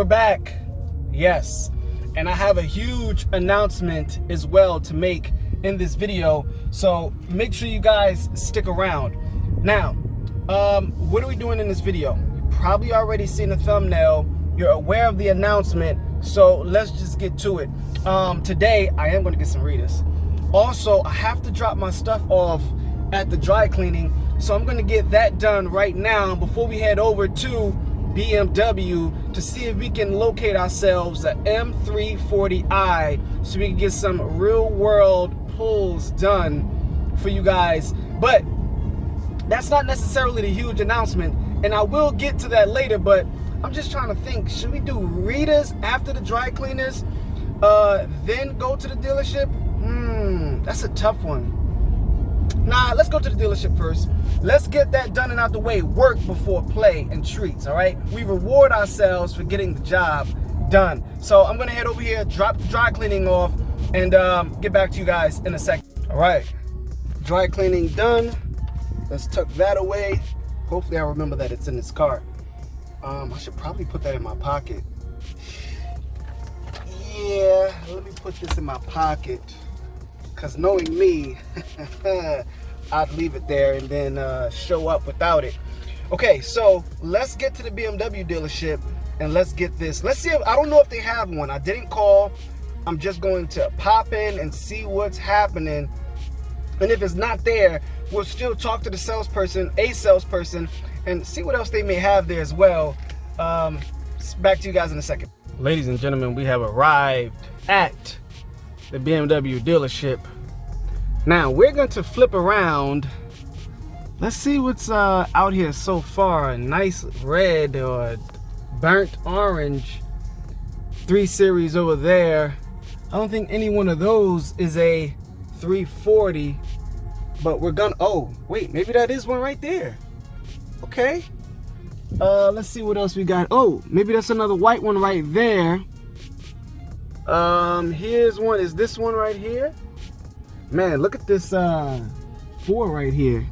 We're back, yes, and I have a huge announcement as well to make in this video, so make sure you guys stick around. Now, what are we doing in this video? You probably already seen the thumbnail, you're aware of the announcement, so let's just get to it. Today, I am going to get some readers. Also, I have to drop my stuff off at the dry cleaning, so I'm going to get that done right now before we head over to BMW to see if we can locate ourselves an M340i so we can get some real world pulls done for you guys. But that's not necessarily the huge announcement, and I will get to that later, but I'm just trying to think, should we do readers after the dry cleaners, then go to the dealership? That's a tough one. Nah, let's go to the dealership first. Let's get that done and out the way. Work before play and treats, all right? We reward ourselves for getting the job done. So I'm gonna head over here, drop the dry cleaning off, and get back to you guys in a second. All right, dry cleaning done. Let's tuck that away. Hopefully I remember that it's in this car. I should probably put that in my pocket. Yeah, let me put this in my pocket. Because knowing me, I'd leave it there and then show up without it. Okay, so let's get to the BMW dealership and let's get this. Let's see if, I don't know if they have one. I didn't call. I'm just going to pop in and see what's happening. And if it's not there, we'll still talk to the salesperson, and see what else they may have there as well. Back to you guys in a second. Ladies and gentlemen, we have arrived at the BMW dealership. Now we're going to flip around. Let's see what's out here so far. A nice red or burnt orange 3 Series over there. I don't think any one of those is a 340, but we're gonna, oh wait, maybe that is one right there. Okay, let's see what else we got. Oh, maybe that's another white one right there. Here's one. Is this one right here? Man, look at this 4 right here.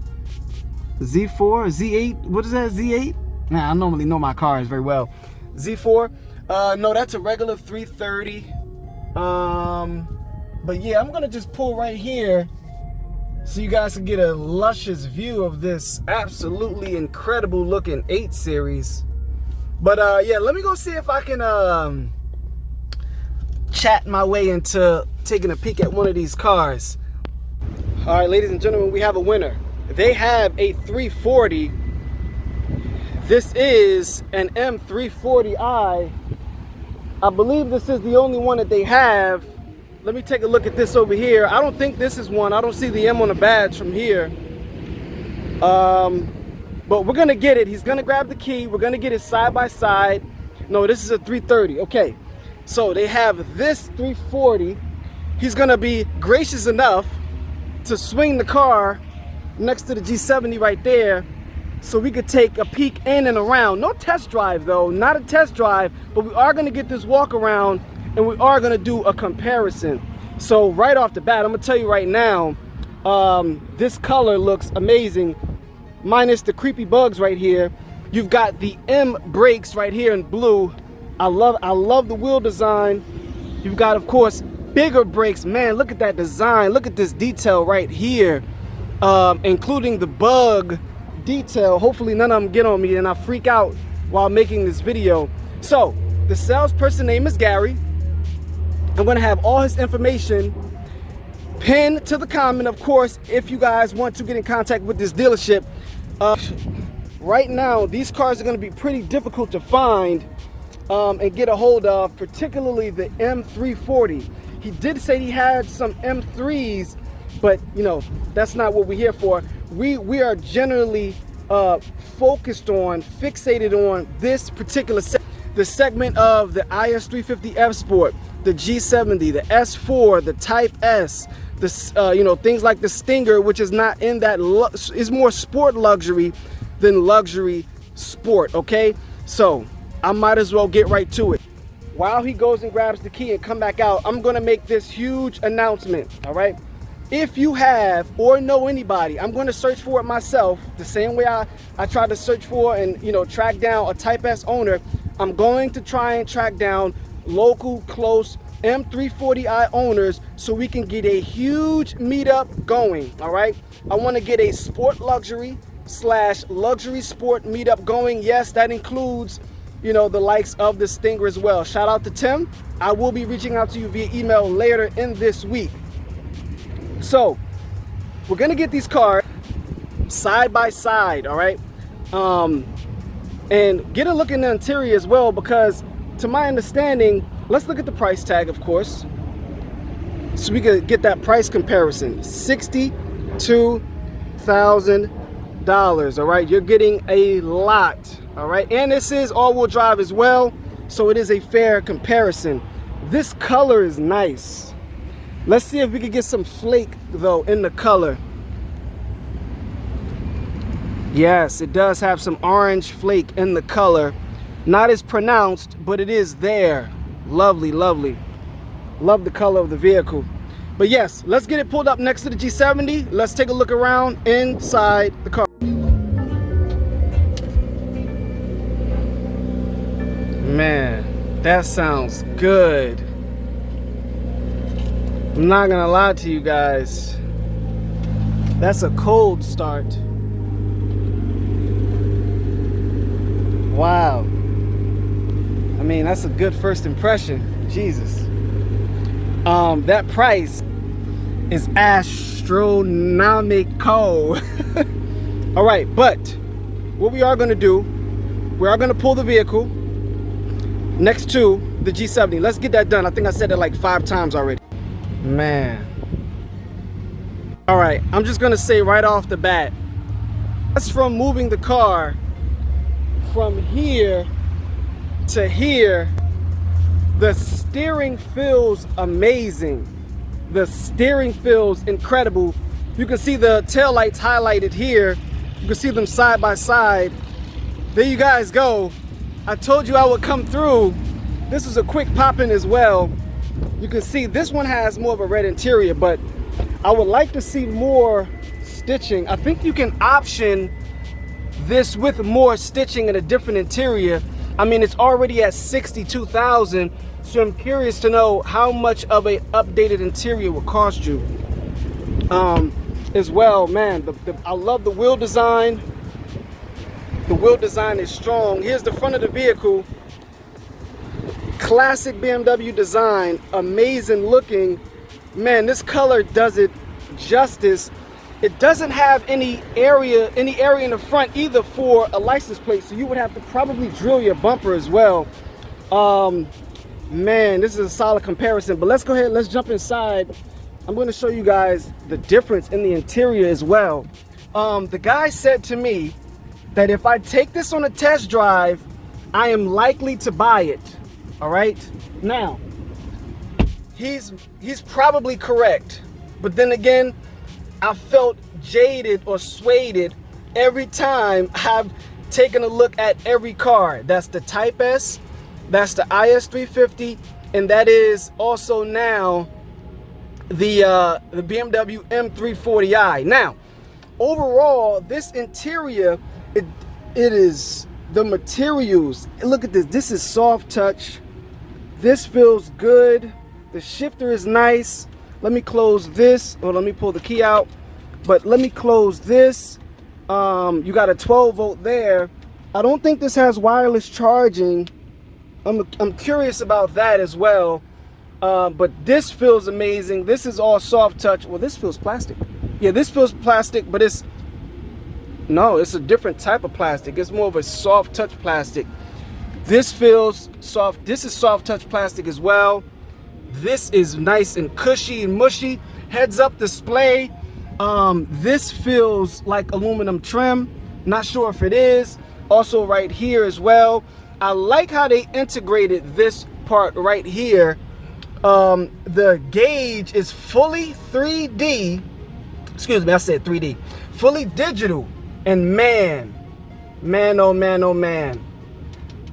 Z4, Z8, what is that, Z8? Nah, I normally know my cars very well. Z4, no, that's a regular 330. But yeah, I'm gonna just pull right here so you guys can get a luscious view of this absolutely incredible looking 8 Series. But yeah, let me go see if I can chat my way into taking a peek at one of these cars. All right, ladies and gentlemen, we have a winner. They have a 340. This is an M340i. I believe this is the only one that they have. Let me take a look at this over here. I don't think this is one. I don't see the M on the badge from here. But we're gonna get it. He's gonna grab the key. We're gonna get it side by side. No, this is a 330. Okay. So they have this 340. He's gonna be gracious enough to swing the car next to the G70 right there so we could take a peek in and around. No test drive though, not a test drive, but we are gonna get this walk around and we are gonna do a comparison. So right off the bat, I'm gonna tell you right now, this color looks amazing, minus the creepy bugs right here. You've got the M brakes right here in blue. I love the wheel design. You've got, of course, bigger brakes. Man, look at that design. Look at this detail right here, including the bug detail. Hopefully none of them get on me and I freak out while making this video. So the salesperson name is Gary. I'm gonna have all his information pinned to the comment, of course, if you guys want to get in contact with this dealership. Right now, these cars are gonna be pretty difficult to find and get a hold of, particularly the M340. He did say he had some M3s, but you know, that's not what we're here for. We are generally fixated on this particular the segment of the IS350 F Sport, the G70, the S4, the Type S, the you know, things like the Stinger, which is not in that, is more sport luxury than luxury sport. Okay, so I might as well get right to it. While he goes and grabs the key and come back out, I'm gonna make this huge announcement. All right, if you have or know anybody, I'm going to search for it myself the same way I tried to search for and, you know, track down a Type S owner. I'm going to try and track down local close M340i owners so we can get a huge meetup going. All right, I want to get a sport luxury / luxury sport meetup going. Yes, that includes, you know, the likes of the Stinger as well. Shout out to Tim. I will be reaching out to you via email later in this week. So we're gonna get these cars side by side, all right, and get a look in the interior as well, because to my understanding, let's look at the price tag, of course, so we could get that price comparison. $62,000. All right, you're getting a lot. All right, and this is all-wheel drive as well, so it is a fair comparison. This color is nice. Let's see if we could get some flake though in the color. Yes, it does have some orange flake in the color. Not as pronounced, but it is there. Lovely, lovely. Love the color of the vehicle. But yes, let's get it pulled up next to the G70. Let's take a look around inside the car. Man, that sounds good. I'm not gonna lie to you guys. That's a cold start. Wow. I mean, that's a good first impression. Jesus. That price is astronomical. All right, but what we are gonna do, we are gonna pull the vehicle next to the G70. Let's get that done. I think I said it like 5 times already. Man. All right, I'm just gonna say right off the bat, that's from moving the car from here to here. The steering feels amazing. The steering feels incredible. You can see the tail lights highlighted here. You can see them side by side. There you guys go. I told you I would come through. This was a quick pop-in as well. You can see this one has more of a red interior, but I would like to see more stitching. I think you can option this with more stitching and a different interior. I mean, it's already at $62,000, so I'm curious to know how much of a updated interior will cost you as well. Man, I love the wheel design. The wheel design is strong. Here's the front of the vehicle. Classic BMW design, amazing looking. Man, this color does it justice. It doesn't have any area in the front either for a license plate, so you would have to probably drill your bumper as well. Man, this is a solid comparison, but let's go ahead, let's jump inside. I'm going to show you guys the difference in the interior as well. The guy said to me that if I take this on a test drive, I am likely to buy it. All right, now he's probably correct, but then again, I felt jaded or swayed every time I've taken a look at every car. That's the Type S, that's the IS350, and that is also now the BMW M340i. Now, overall, this interior, it is the materials. Look at this. This is soft touch. This feels good. The shifter is nice. Let me close this, or let me pull the key out, but let me close this. You got a 12 volt there. I don't think this has wireless charging. I'm curious about that as well. But this feels amazing. This is all soft touch. Well, this feels plastic. Yeah, this feels plastic, but it's a different type of plastic. It's more of a soft touch plastic. This feels soft. This is soft touch plastic as well. This is nice and cushy and mushy. Heads up display. This feels like aluminum trim. Not sure if it is. Also right here as well. I like how they integrated this part right here. The gauge is fully 3D. Excuse me, I said 3D. Fully digital. And man, oh man, oh man.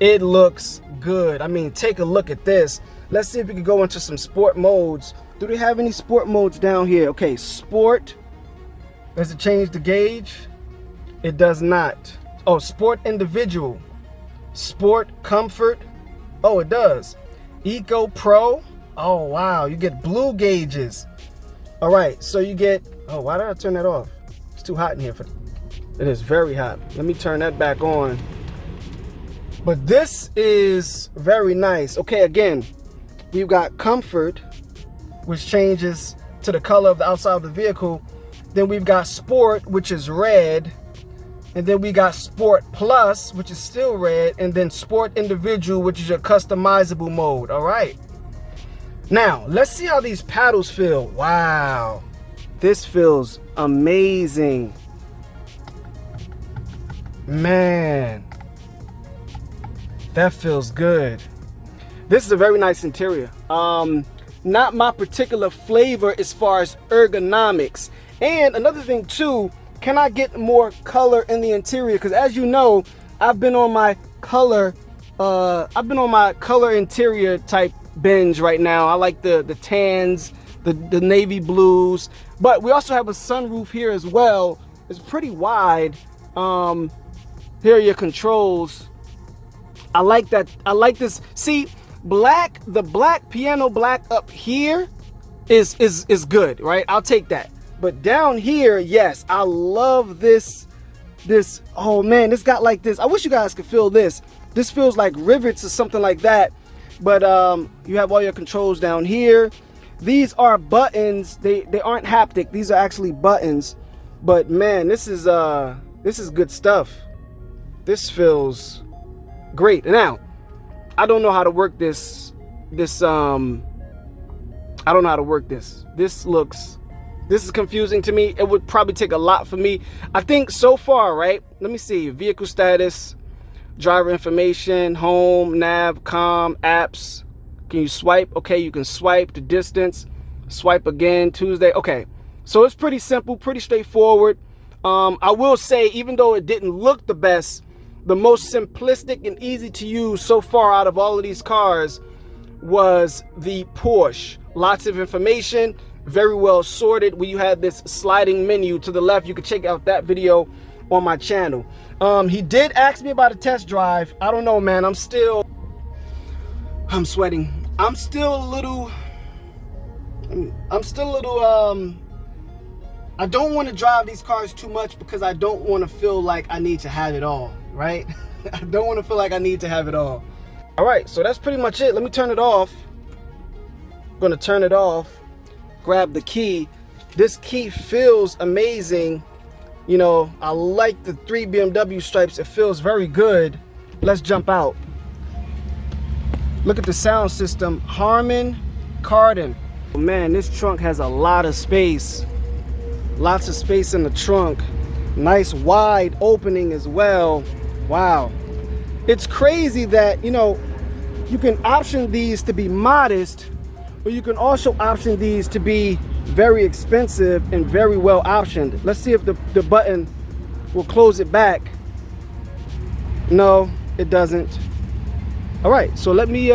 It looks good. I mean, take a look at this. Let's see if we can go into some sport modes. Do they have any sport modes down here? Okay, sport. Does it change the gauge? It does not. Oh, sport individual. Sport, Comfort. Oh, it does. Eco Pro. Oh, wow. You get blue gauges. All right. So you get... Oh, why did I turn that off? It's too hot in here. It is very hot. Let me turn that back on. But this is very nice. Okay, again, we've got Comfort, which changes to the color of the outside of the vehicle. Then we've got Sport, which is red. And then we got Sport Plus, which is still red. And then Sport Individual, which is your customizable mode. All right. Now, let's see how these paddles feel. Wow. This feels amazing. Man. That feels good. This is a very nice interior. Not my particular flavor as far as ergonomics. And another thing too, can I get more color in the interior? Because as you know, I've been on my color interior type binge right now. I like the tans, the navy blues, but we also have a sunroof here as well. It's pretty wide. Here are your controls. I like that. I like this. See, the black piano black up here is good, right? I'll take that. But down here, yes, I love this. Oh man, this got like this. I wish you guys could feel this. This feels like rivets or something like that. But you have all your controls down here. These are buttons. They aren't haptic. These are actually buttons. But man, this is good stuff. This feels great. Now, I don't know how to work this. I don't know how to work this. This is confusing to me. It would probably take a lot for me. I think so far, right? Let me see. Vehicle status, driver information, home, nav, comm, apps. Can you swipe? Okay, you can swipe the distance. Swipe again, Tuesday. Okay, so it's pretty simple, pretty straightforward. I will say, even though it didn't look the best, the most simplistic and easy to use so far out of all of these cars was the Porsche. Lots of information, very well sorted. Where you had this sliding menu to the left, you can check out that video on my channel. He did ask me about a test drive. I don't know, man. I'm sweating. I'm still a little I don't want to drive these cars too much because I don't want to feel like I need to have it all, right? I don't want to feel like I need to have it all. All right, so that's pretty much it. Let me turn it off. I'm going to turn it off, grab the key. This key feels amazing. You know, I like the 3 BMW stripes. It feels very good. Let's jump out. Look at the sound system. Harman Kardon. Man, this trunk has a lot of space. Lots of space in the trunk. Nice wide opening as well. Wow. It's crazy that, you know, you can option these to be modest, but you can also option these to be very expensive and very well optioned. Let's see if the button will close it back. No, it doesn't. All right, so let me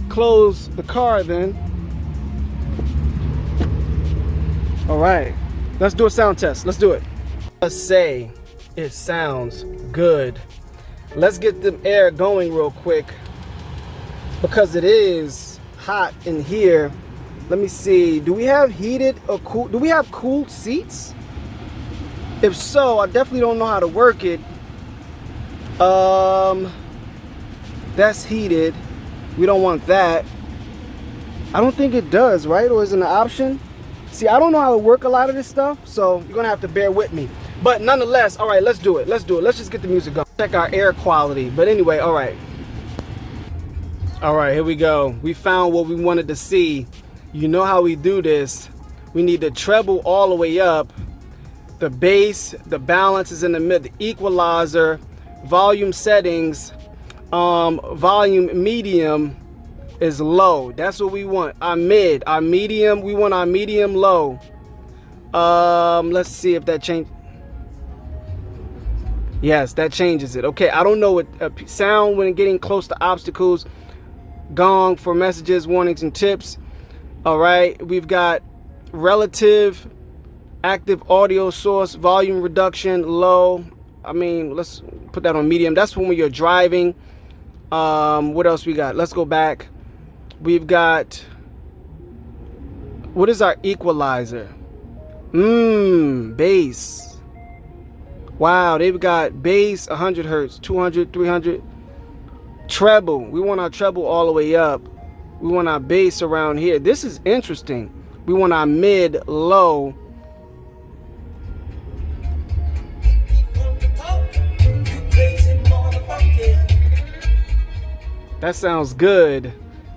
close the car then. All right, let's do a sound test. Let's do it. Let's say it sounds good. Let's get the air going real quick because it is hot in here. Let me see. Do we have heated or cool? Do we have cooled seats? If so, I definitely don't know how to work it. That's heated. We don't want that. I don't think it does, right? Or is it an option? See, I don't know how to work a lot of this stuff, so you're gonna have to bear with me. But nonetheless, all right, let's do it. Let's do it. Let's just get the music going. Check our air quality. But anyway, all right. All right, here we go. We found what we wanted to see. You know how we do this. We need the treble all the way up. The bass, the balance is in the mid. The equalizer, volume settings, volume medium is low. That's what we want. Our mid, our medium, we want our medium low. Let's see if that change. Yes, that changes it. Okay, I don't know what sound when getting close to obstacles. Gong for messages, warnings, and tips. All right, we've got relative active audio source, volume reduction, low, I mean, let's put that on medium. That's when you're driving. What else we got? Let's go back. We've got, what is our equalizer? Bass. Wow, they've got bass 100 hertz, 200, 300. Treble. We want our treble all the way up. We want our bass around here. This is interesting. We want our mid low. That sounds good.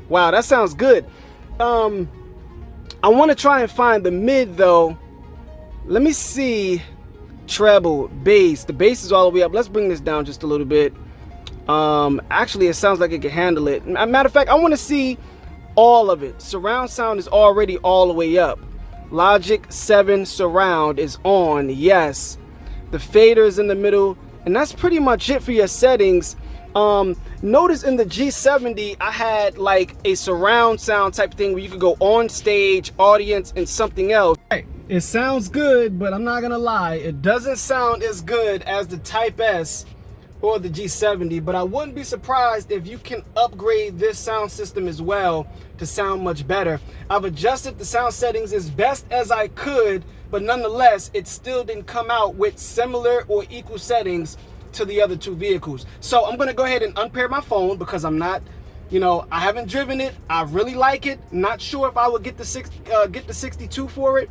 Wow, that sounds good. I want to try and find the mid though. Let me see. Treble, bass. The bass is all the way up. Let's bring this down just a little bit. Actually, it sounds like it can handle it. Matter of fact, I want to see all of it. Surround sound is already all the way up. Logic 7 surround is on. Yes. The fader is in the middle, and that's pretty much it for your settings. Notice in the G70 I had like a surround sound type thing where you could go on stage, audience, and something else. It sounds good, but I'm not gonna lie, it doesn't sound as good as the Type S or the G70, but I wouldn't be surprised if you can upgrade this sound system as well to sound much better. I've adjusted the sound settings as best as I could, but nonetheless, it still didn't come out with similar or equal settings to the other two vehicles. So I'm gonna go ahead and unpair my phone because I'm not, you know, I haven't driven it. I really like it. Not sure if I would get the 62 for it.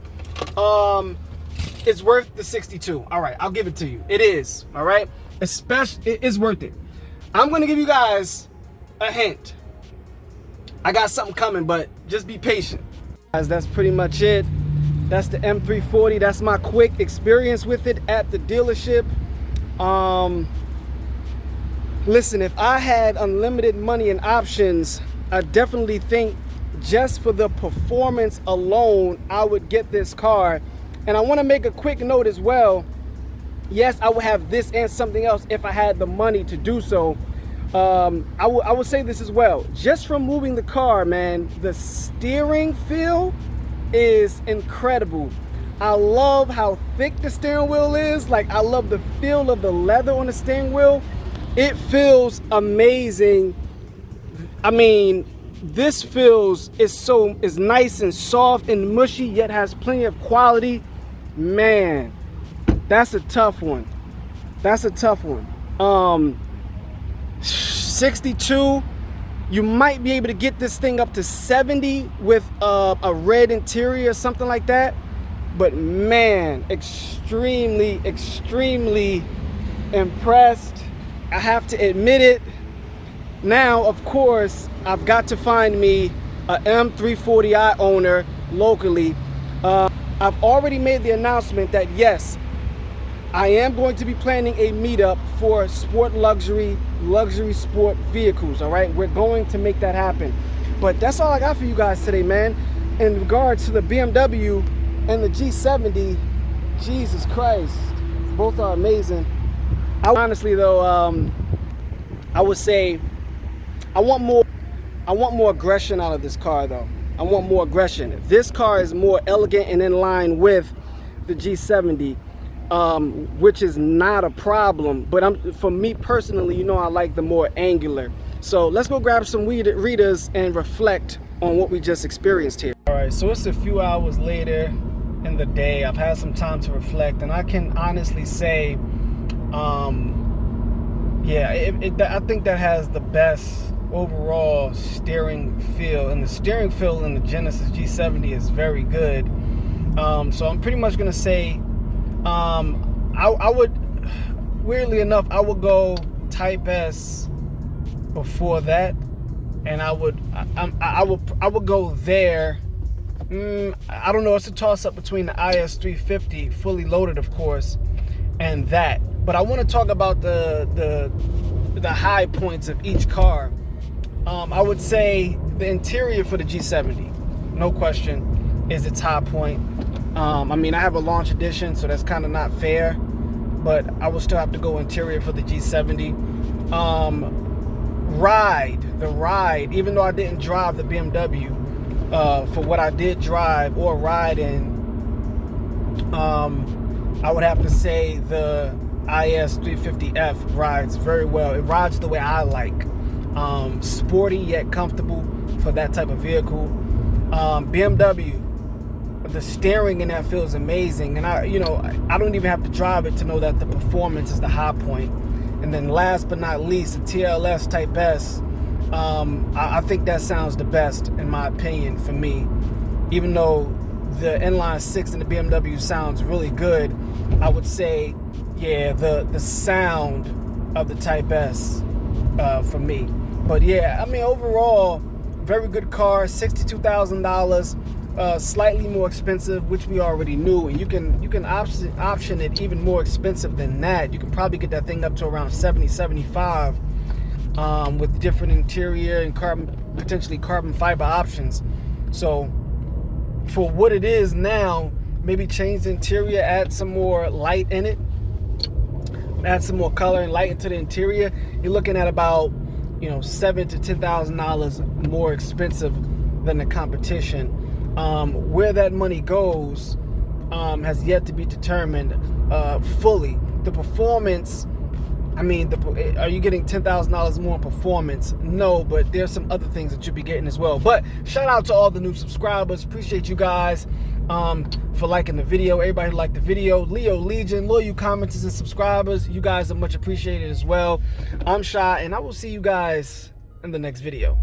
It's worth the 62. All right, I'll give it to you. It is. All right. Especially, it is worth it. I'm gonna give you guys a hint. I got something coming, but just be patient. Guys, that's pretty much it. That's the M340. That's my quick experience with it at the dealership. Listen, if I had unlimited money and options, I definitely think just for the performance alone, I would get this car. And I want to make a quick note as well. Yes, I would have this and something else if I had the money to do so. I would say this as well. Just from moving the car, man, the steering feel is incredible. I love how thick the steering wheel is. Like, I love the feel of the leather on the steering wheel. It feels amazing. I mean, this feels is nice and soft and mushy, yet has plenty of quality. Man, that's a tough one. That's a tough one. 62, you might be able to get this thing up to 70 with a red interior or something like that. But man, extremely impressed. I have to admit it. Now, of course, I've got to find me a M340i owner locally. I've already made the announcement that yes, I am going to be planning a meetup for sport luxury sport vehicles. All right, we're going to make that happen. But that's all I got for you guys today, man. In regards to the BMW and the G70, Jesus Christ, both are amazing. Honestly though, I would say I want more aggression out of this car though. I want more aggression. This car is more elegant and in line with the G70, which is not a problem. But for me personally, you know, I like the more angular. So let's go grab some readers and reflect on what we just experienced here. All right, so it's a few hours later in the day. I've had some time to reflect, and I can honestly say, yeah, I think that has the best overall steering feel, and the steering feel in the Genesis G70 is very good. So I'm pretty much gonna say, I would, weirdly enough, I would go Type S before that, and I would go there. I don't know, it's a toss up between the IS350 fully loaded, of course, and that. But I want to talk about the high points of each car. I would say the interior for the G70, no question, is its high point. I mean, I have a Launch Edition, so that's kind of not fair, but I will still have to go interior for the G70. The ride, even though I didn't drive the BMW, for what I did drive or ride in, I would have to say the IS 350F rides very well. It rides the way I like. Sporty yet comfortable for that type of vehicle. BMW, the steering in that feels amazing, and I don't even have to drive it to know that the performance is the high point. And then last but not least, the TLS Type S. I think that sounds the best in my opinion for me. Even though the inline 6 in the BMW sounds really good, I would say, yeah, the sound of the Type S for me. But yeah, I mean, overall, very good car, $62,000, slightly more expensive, which we already knew, and you can option it even more expensive than that. You can probably get that thing up to around 70, 75, with different interior and potentially carbon fiber options. So for what it is now, maybe change the interior, add some more light in it, add some more color and light into the interior. You're looking at about $7,000 to $10,000 more expensive than the competition. Where that money goes has yet to be determined fully. The performance, I mean, are you getting $10,000 more in performance? No, but there's some other things that you'll be getting as well. But shout out to all the new subscribers. Appreciate you guys for liking the video. Everybody who liked the video. Leo Legion, loyal commenters and subscribers. You guys are much appreciated as well. I'm Shy, and I will see you guys in the next video.